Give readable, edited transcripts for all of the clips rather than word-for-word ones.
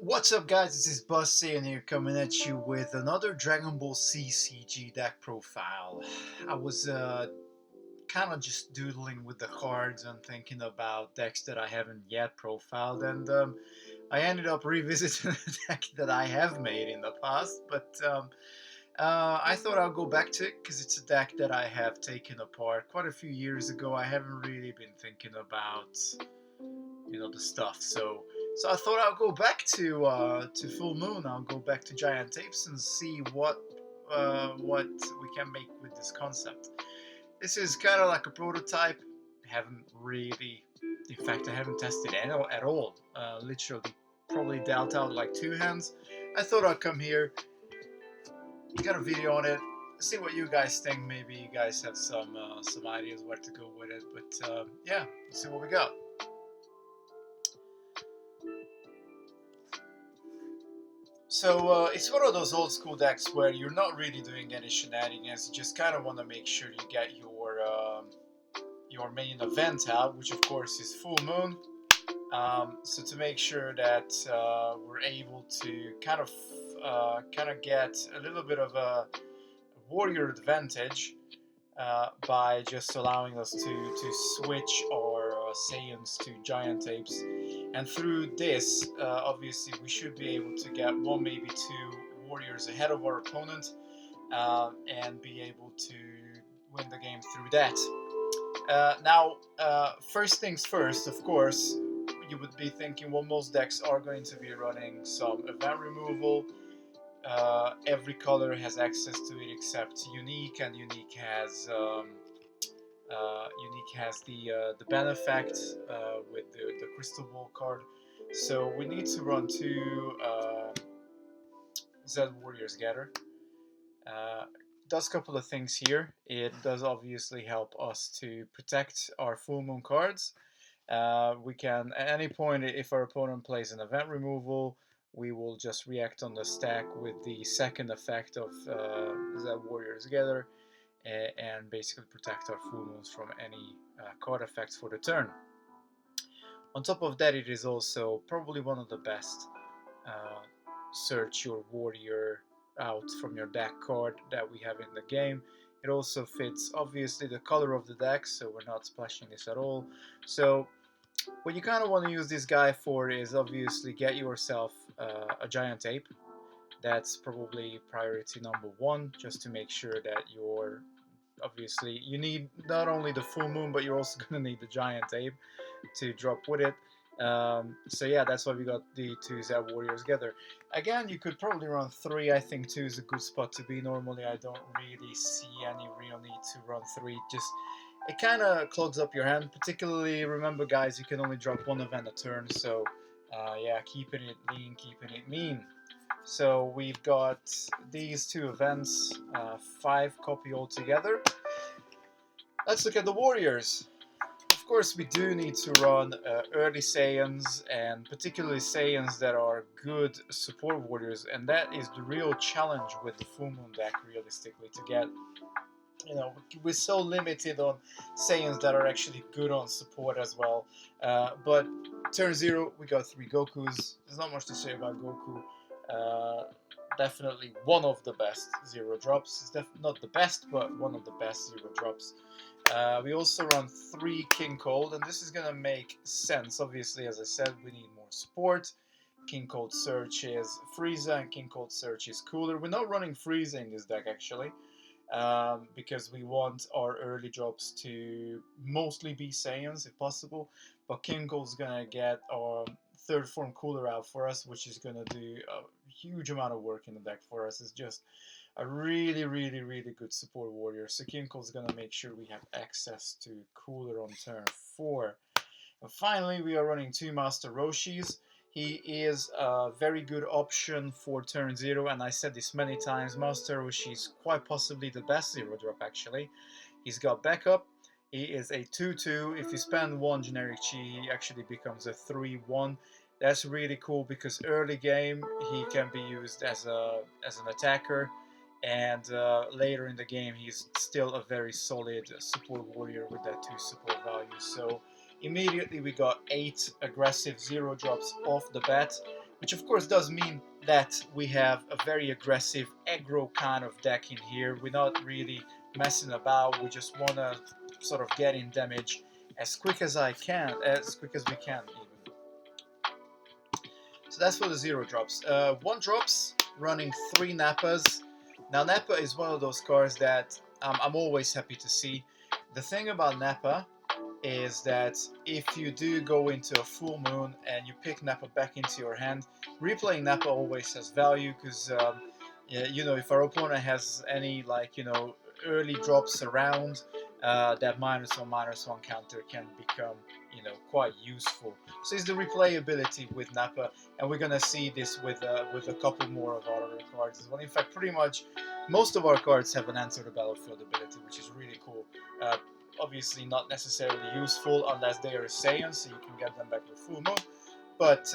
What's up guys, this is Saiyan here coming at you with another Dragon Ball CCG deck profile. I was kind of just doodling with the cards and thinking about decks that I haven't yet profiled, and I ended up revisiting a deck that I have made in the past, but I thought I'll go back to it because it's a deck that I have taken apart quite a few years ago. I haven't really been thinking about the stuff. So I thought I'll go back to Full Moon. I'll go back to Giant Apes and see what we can make with this concept. This is kind of like a prototype. I haven't really, in fact, I haven't tested it at all. Literally, probably dealt out like two hands. I thought I'd come here, got a video on it, see what you guys think. Maybe you guys have some ideas where to go with it. But yeah, let's see what we got. So it's one of those old school decks where you're not really doing any shenanigans. You just kind of want to make sure you get your main event out, which of course is Full Moon. So to make sure that we're able to kind of get a little bit of a warrior advantage by just allowing us to switch our Saiyans to Giant Apes. And through this, obviously, we should be able to get one, maybe two warriors ahead of our opponent and be able to win the game through that. Now, first things first, of course, you would be thinking, well, most decks are going to be running some event removal. Every color has access to it except Unique, and Unique has the ban effect with the Crystal Ball card. So we need to run two Z Warriors Gather. Does a couple of things here. It does obviously help us to protect our Full Moon cards. We can, at any point, if our opponent plays an event removal, we will just react on the stack with the second effect of Z Warriors Gather and basically protect our Full Moons from any card effects for the turn. On top of that, it is also probably one of the best search your warrior out from your deck card that we have in the game. It also fits obviously the color of the deck, so we're not splashing this at all. So what you kind of want to use this guy for is obviously get yourself a Giant Ape. That's probably priority number one, just to make sure that you're obviously you need not only the Full Moon, but you're also going to need the Giant Ape to drop with it. So yeah, that's why we got the two Z Warriors together. Again, you could probably run three. I think two is a good spot to be. Normally, I don't really see any real need to run three. Just it kind of clogs up your hand. Particularly, remember guys, you can only drop one event a turn. So yeah, keeping it lean, keeping it mean. So we've got these two events, 5 copy altogether. Let's look at the Warriors. Of course, we do need to run early Saiyans, and particularly Saiyans that are good support warriors, and that is the real challenge with the Full Moon deck, realistically, to get. We're so limited on Saiyans that are actually good on support as well. But turn 0, we got 3 Gokus. There's not much to say about Goku. Definitely one of the best 0 drops. It's not the best, but one of the best 0 drops. We also run 3 King Cold, and this is going to make sense. Obviously, as I said, we need more support. King Cold Search is Frieza, and King Cold Search is cooler. We're not running Frieza in this deck, actually, because we want our early drops to mostly be Saiyans, if possible. But King Cold's going to get our third form cooler out for us, which is going to do a huge amount of work in the deck for us. It's just a really, really, really good support warrior. So King Cold's going to make sure we have access to cooler on turn 4. And finally, we are running 2 Master Roshis. He is a very good option for turn 0, and I said this many times, Master Roshi is quite possibly the best 0 drop actually. He's got backup, he is a 2-2, if you spend 1 generic chi, he actually becomes a 3-1. That's really cool because early game he can be used as an attacker, and later in the game he's still a very solid support warrior with that 2 support values. So immediately we got 8 aggressive 0 drops off the bat. which of course does mean that we have a very aggressive aggro kind of deck in here. We're not really messing about. We just want to sort of get in damage as quick as we can even. So that's for the 0 drops. 1 drops, running 3 Nappas. Now Nappa is one of those cards that I'm always happy to see. The thing about Nappa is that if you do go into a full moon and you pick Nappa back into your hand, replaying Nappa always has value because you know, if our opponent has any, like, you know, early drops around, that -1/-1 counter can become, you know, quite useful. So it's the replayability with Nappa, and we're gonna see this with a couple more of our other cards as well. In fact, pretty much most of our cards have an enter the battlefield ability, which is really cool. Obviously not necessarily useful unless they are Saiyan, so you can get them back with full moon, but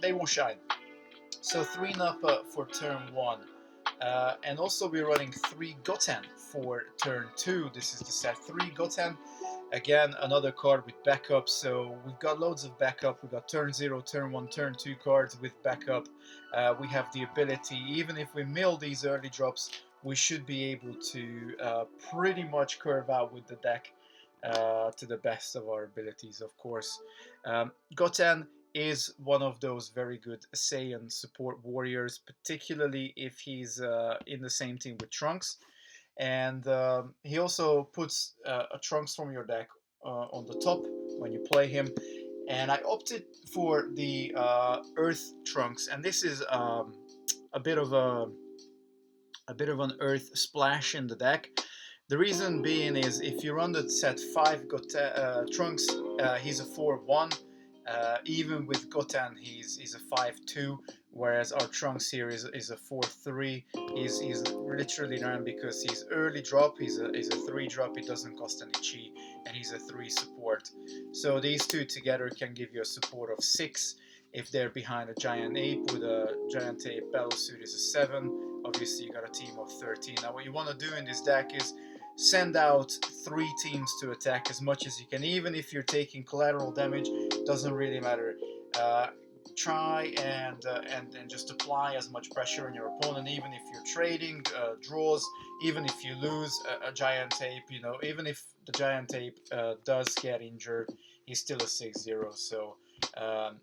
they will shine. So 3 Nappa for turn 1. And also we're running 3 Goten for turn 2. This is the set 3 Goten. Again, another card with backup, so we've got loads of backup. We've got turn 0, turn 1, turn 2 cards with backup. We have the ability, even if we mill these early drops, we should be able to pretty much curve out with the deck to the best of our abilities, of course. Goten is one of those very good Saiyan support warriors, particularly if he's in the same team with Trunks. And he also puts a Trunks from your deck on the top when you play him. And I opted for the Earth Trunks, and this is a bit of an Earth splash in the deck. The reason being is if you run the set 5 Trunks, he's a 4/1. Even with Goten, he's a 5/2, whereas our Trunks here is a 4/3. He's literally ran because he's early drop, he's a 3 drop, he doesn't cost any chi, and he's a 3 support. So these two together can give you a support of 6. If they're behind a Giant Ape with a Giant Ape battle suit is a 7. Obviously you got a team of 13. Now what you want to do in this deck is send out 3 teams to attack as much as you can. Even if you're taking collateral damage, doesn't really matter. Try and just apply as much pressure on your opponent, even if you're trading draws, even if you lose a Giant Ape, you know, even if the Giant Ape does get injured, he's still a 6/0. So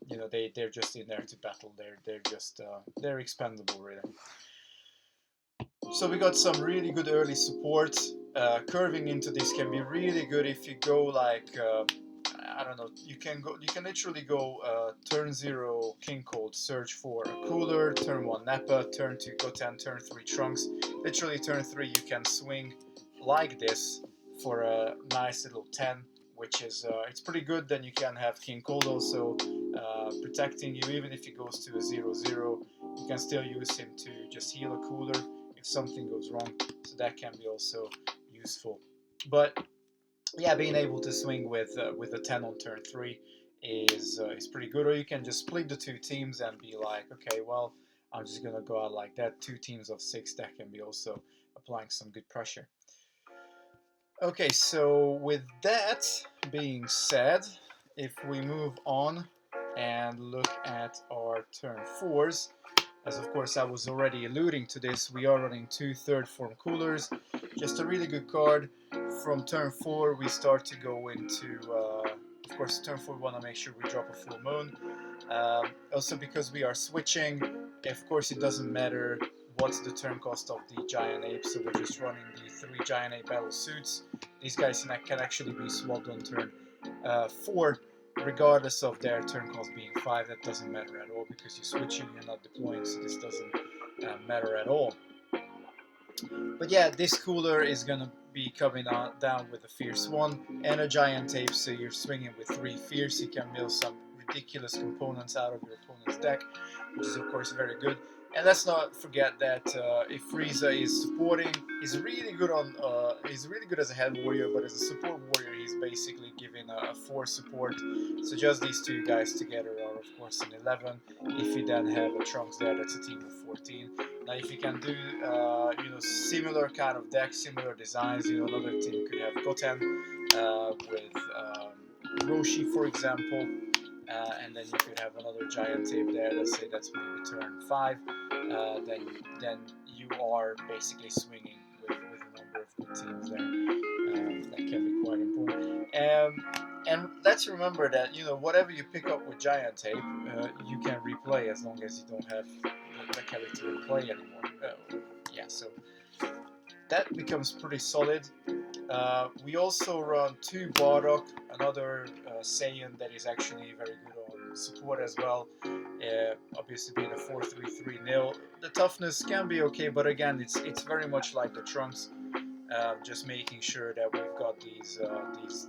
you know, they're just in there to battle. They're expendable, really. So we got some really good early support. Curving into this can be really good if you go like I don't know. You can literally go turn 0 King Cold, search for a cooler. Turn 1 Nappa, turn 2 Goten, turn 3 Trunks. Literally turn 3 you can swing like this for a nice little 10, which is it's pretty good. Then you can have King Cold also protecting you, even if he goes to a 0/0. You can still use him to just heal a cooler if something goes wrong, so that can be also useful. But yeah, being able to swing with a 10 on turn 3 is pretty good. Or you can just split the 2 teams and be like, okay, well, I'm just gonna go out like that. 2 teams of 6, that can be also applying some good pressure. Okay, so with that being said, if we move on and look at our turn 4s, as of course I was already alluding to this, we are running 2 third form coolers. Just a really good card. From turn 4 we start to go into, of course turn 4 we want to make sure we drop a full moon. Also because we are switching, of course it doesn't matter what's the turn cost of the Giant Ape, so we're just running the 3 Giant Ape battle suits. These guys can actually be swapped on turn 4, regardless of their turn cost being 5. That doesn't matter at all because you're switching, you're not deploying, so this doesn't matter at all. But yeah, this cooler is gonna be coming down with a Fierce 1 and a Giant Ape, so you're swinging with 3 Fierce. You can mill some ridiculous components out of your opponent's deck, which is of course very good. And let's not forget that if Frieza is supporting, he's really good as a head warrior, but as a support warrior, he's basically giving a 4 support. So just these 2 guys together are of course an 11. If you then have a Trunks there, that's a team of 14. Now, if you can do you know, similar kind of decks, similar designs, you know, another team could have Goten with Roshi, for example. and then you could have another Giant Ape there. Let's say that's maybe turn 5. Then you are basically swinging with a number of good teams there. That can be quite important. And let's remember that whatever you pick up with Giant Ape, you can replay as long as you don't have the character in play anymore. Yeah, so that becomes pretty solid. We also run 2 Bardock, another Saiyan that is actually very good on support as well. Obviously being a 4-3-3 nil. The toughness can be okay, but again, it's very much like the Trunks. Just making sure that we've got these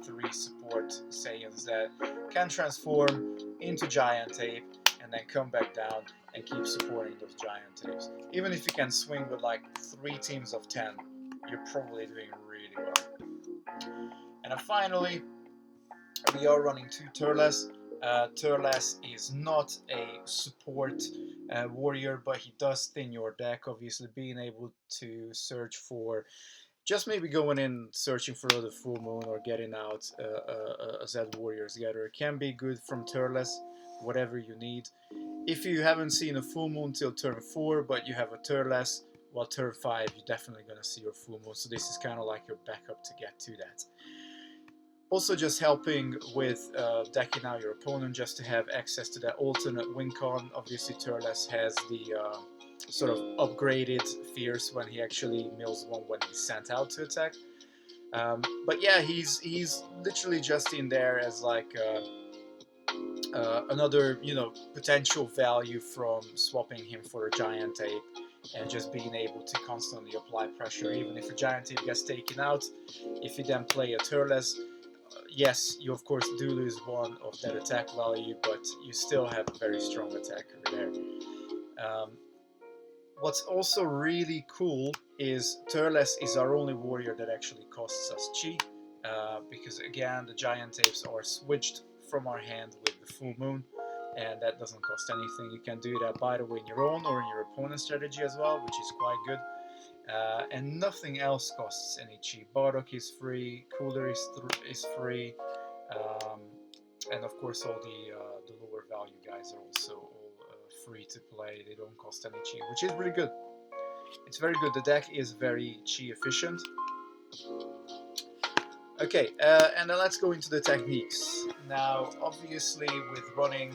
3 support Saiyans that can transform into Giant Ape and then come back down and keep supporting those Giant Apes. Even if you can swing with like 3 teams of 10, you're probably doing really well. And then finally, we are running 2 Turles. Turles is not a support warrior, but he does thin your deck. Obviously, being able to search for just maybe going in searching for another full moon or getting out a Z Warriors together can be good from Turles, whatever you need. If you haven't seen a full moon till turn 4, but you have a Turles, well, turn 5, you're definitely going to see your full moon. So this is kind of like your backup to get to that. Also just helping with decking out your opponent just to have access to that alternate win con. Obviously Turles has the sort of upgraded Fierce when he actually mills one when he's sent out to attack. But yeah, he's literally just in there as like another potential value from swapping him for a Giant Ape and just being able to constantly apply pressure even if a Giant Ape gets taken out. If you then play a Turles, yes, you of course do lose 1 of that attack value, but you still have a very strong attacker there. What's also really cool is Turles is our only warrior that actually costs us chi, because again the Giant Apes are switched from our hand with the full moon, and that doesn't cost anything. You can do that by the way in your own or in your opponent's strategy as well, which is quite good. And nothing else costs any chi. Bardock is free, Cooler is free, and of course all the lower value guys are also all free to play. They don't cost any chi, which is really good. It's very good. The deck is very chi efficient. Okay, and then let's go into the techniques. Now, obviously, with running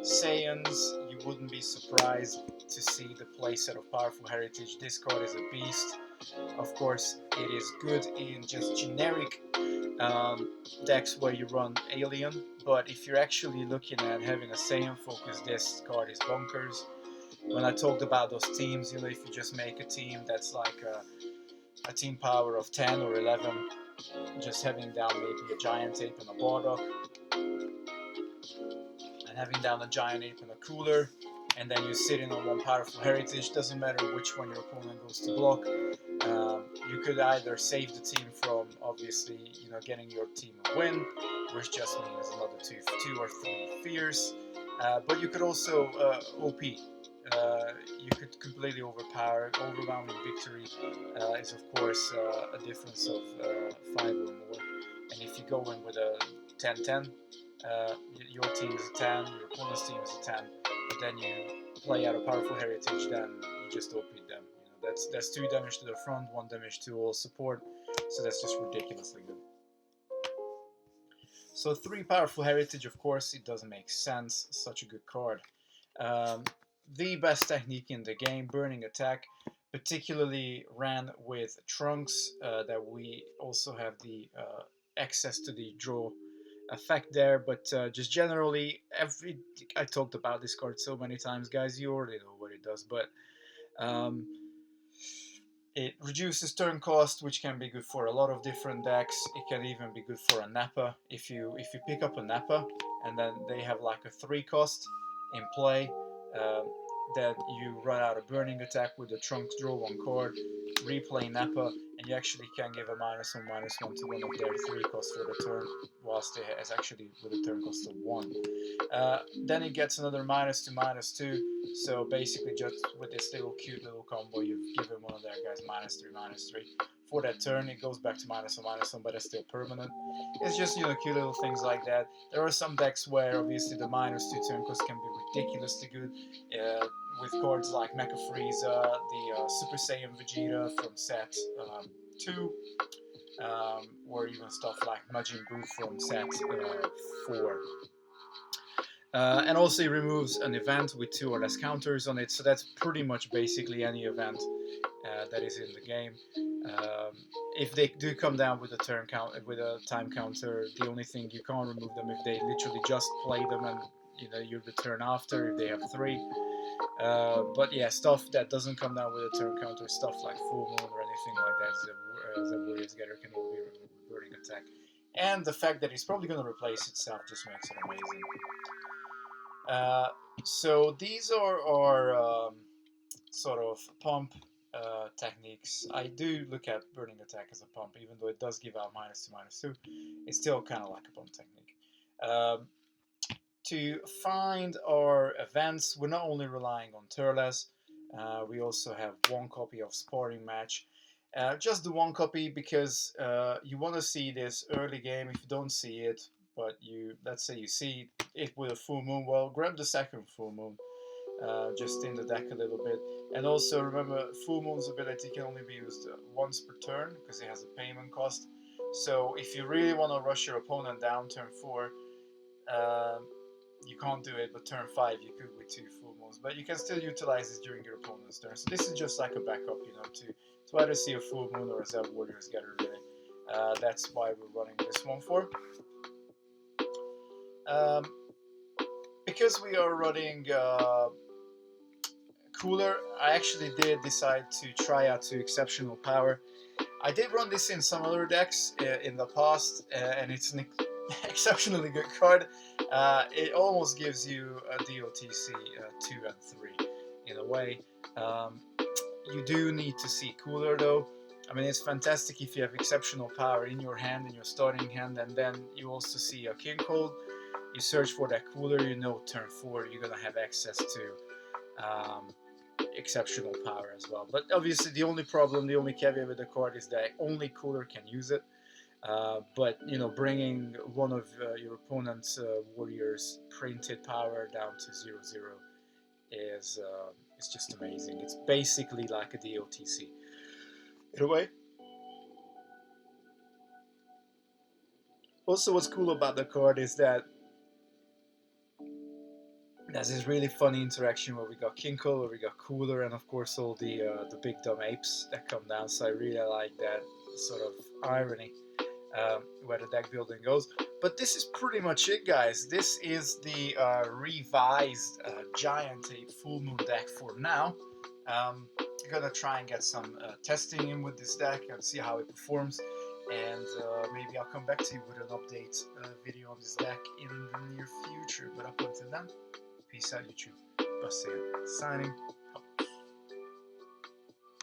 Saiyans, you wouldn't be surprised to see the playset of Powerful Heritage. This card is a beast. Of course, it is good in just generic decks where you run Alien, but if you're actually looking at having a Saiyan focus, this card is bonkers. When I talked about those teams, if you just make a team that's like a team power of 10 or 11, just having down maybe a Giant Ape and a Bardock, and having down a Giant Ape and a Cooler, and then you're sitting on 1 Powerful Heritage, doesn't matter which one your opponent goes to block. You could either save the team from obviously getting your team a win, which just means another 2 or 3 fears, but you could also OP. You could completely overpower. Overwhelming victory is of course a difference of 5 or more, and if you go in with a 10-10, your team is a 10, your opponent's team is a 10, but then you play out a Powerful Heritage, then you just OP them. That's 2 damage to the front, 1 damage to all support, so that's just ridiculously good. So 3 Powerful Heritage, of course, it doesn't make sense. Such a good card. The best technique in the game, Burning Attack, particularly ran with Trunks, that we also have the access to the draw effect there, but just generally, I talked about this card so many times, guys, you already know what it does, but it reduces turn cost, which can be good for a lot of different decks. It can even be good for a Nappa. If you pick up a Nappa and then they have like a 3 cost in play, that you run out a Burning Attack with the Trunks, draw 1 card, replay Nappa, and you actually can give a -1/-1 to one of their 3 costs for the turn, whilst it is actually with a turn cost of 1. Then it gets another -2/-2, so basically just with this little cute little combo, you've given one of their guys -3/-3. For that turn, it goes back to -1/-1, but it's still permanent. It's just, you know, cute little things like that. There are some decks where obviously the -2 turn cost can be ridiculously good, with cards like Mecha Frieza, the Super Saiyan Vegeta from set 2, or even stuff like Majin Buu from set 4. And also it removes an event with 2 or less counters on it, so that's pretty much basically any event that is in the game. If they do come down with a turn count, with a time counter, the only thing you can't remove them if they literally just play them and you know you return after if they have 3. But yeah, stuff that doesn't come down with a turn counter, stuff like Full Moon or anything like that, the Warriors Getter can all be removed with Burning Attack. And the fact that it's probably going to replace itself just makes it amazing. So these are our sort of pump techniques. I do look at Burning Attack as a pump, even though it does give out -2/-2. It's still kind of like a pump technique. To find our events, we're not only relying on Turles, we also have 1 copy of Sparring Match. Just the 1 copy because you want to see this early game. If you don't see it, but let's say you see it with a full moon, well, grab the second full moon, just in the deck a little bit. And also remember, full moon's ability can only be used once per turn because it has a payment cost. So if you really want to rush your opponent down turn 4, you can't do it, but turn 5 you could with 2 full moons. But you can still utilize this during your opponent's turn. So this is just like a backup, you know, to either see a full moon or a Zeb Warriors Getter, really. That's why we're running this one for. Because we are running Cooler, I actually did decide to try out to Exceptional Power. I did run this in some other decks in the past, and it's an exceptionally good card. It almost gives you a DOTC 2 and 3 in a way. You do need to see Cooler though. I mean, it's fantastic if you have Exceptional Power in your hand, in your starting hand, and then you also see a King Cold. You search for that Cooler, you know turn 4 you're gonna have access to Exceptional Power as well. But obviously the only caveat with the card is that only Cooler can use it. But you know, bringing one of your opponent's warriors' printed power down to 0/0 is just amazing. It's basically like a DOTC in a way. Also, what's cool about the card is that there's this really funny interaction where we got Kinkle, where we got Cooler, and of course all the big dumb apes that come down. So I really like that sort of irony where the deck building goes. But this is pretty much it, guys. This is the revised Giant Ape Full Moon deck for now. I'm gonna try and get some testing in with this deck and see how it performs. And maybe I'll come back to you with an update video on this deck in the near future. But up until then, peace out, YouTube. Saiyan signing.